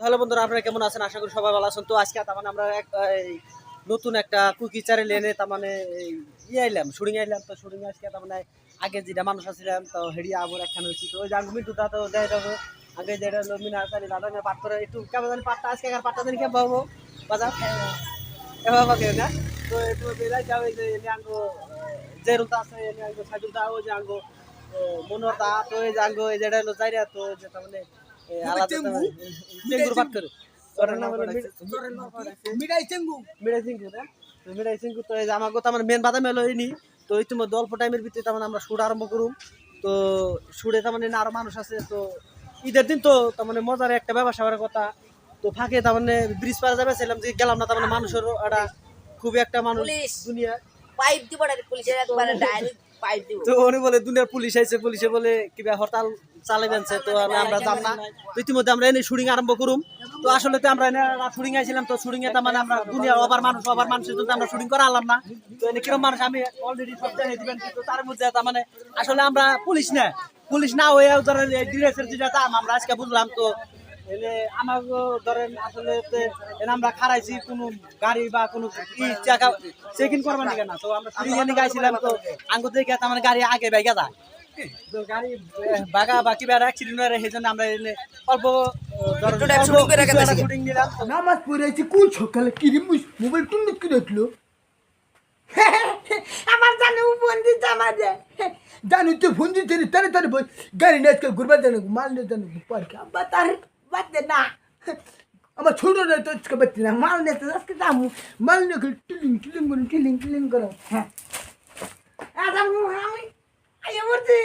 Hello বন্ধুরা, আপনারা কেমন আছেন? আশা করি সবাই ভালো আছেন। তো আজকে তার মানে আমরা নতুন একটা কুকি চ্যানেল এনে তার মানে আইলাম শুটিং আইলাম। তো শুটিং আজকে তার মানে আগে যেটা মানুষ আসছিলাম তো হেরিয়া আবার একখানে হয়েছি। তো ওই যে আমি মিন্টুটা তো দেয় দেবো আগে যেটা হলো মিনার দাদা পাঠ করে একটু কেমন জানি পাঠটা আজকে আর পাঠটা জানি কেমন পাবো বাজার এভাবে পাকে না। তো একটু বেড়াই যাও এই যে আঙ্গো যে রুলটা আছে আঙ্গো সাইডুলটা ওই যে আঙ্গো মনোরটা তো এই যে আঙ্গো এই যেটা হলো যাইরা তো যে তার মানে আলাদা চেঙ্গুর পাঠ করে মিডাই চিঙ্গু না তো মিডাই চিঙ্গু তো এই যে আমার কথা আমার মেন বাদাম এলো নি। তো ইতিমধ্যে অল্প টাইমের ভিতরে তার মানে আমরা শুট আরম্ভ করুম। তো শুটে তার মানে আরো মানুষ আছে। তো ঈদের দিন তো তার মানে মজার একটা ব্যবসা করার কথা। তো ফাঁকে তার মানে ব্রিজ পাড়া যাবে ছিলাম যে গেলাম না তার মানে মানুষের একটা খুবই একটা মানুষ দুনিয়া পাইপ দিব না পুলিশের একবারে ডাইরেক্ট পাইপ দিব। তো উনি বলে দুনিয়ার পুলিশ আইছে, পুলিশে বলে কিবা হরতাল চালাইবেনছে। তো আমরা যাব না। তো ইতিমধ্যে আমরা এনে শুটিং আরম্ভ করুম। তো আসলে তো আমরা এনে শুটিং আইছিলাম। তো শুটিং এ তার মানে আমরা দুনিয়ার ওভার মানুষের জন্য আমরা শুটিং করা আলাম না। তো এনে কিরকম মানুষ আমি অলরেডি সব জানিয়ে দিবেন। তো তার মধ্যে তার মানে আসলে আমরা পুলিশ না হয়ে ধরেন ডিরেক্টর যেটা আমরা আজকে বুঝলাম। তো এলে আমার ধরেন আসলে আমরা খারাইছি কোনো গাড়ি বা কোনো চাকা চেক ইন করবার নিকে না। তো আমরা শুটিং এ গাইছিলাম। তো আঙ্গু দেখে তার মানে গাড়ি আগে বাইকে যায় তো গাড়ি বাগা বা কিবা অ্যাক্সিডেন্ট হয়ে সেই জন্য আমরা অল্প শুটিং নিলাম। নামাজ পড়েছি কোন সকালে কিরে মোবাইল টুন্ডুক করে উঠলো আমার জানো ফোন দিতে আমার জানো তো ফোন দিতে তারে তারে গাড়ি নিয়ে আজকে ঘুরবার জানো মাল নিয়ে জানো পার্কে আব্বা তার বাদ দে না আমার ছোট তো আজকে বাদ না মাল নিয়ে তো আজকে দামু মাল নিয়ে টিলিং করে হ্যাঁ আমি আইয়া বলছি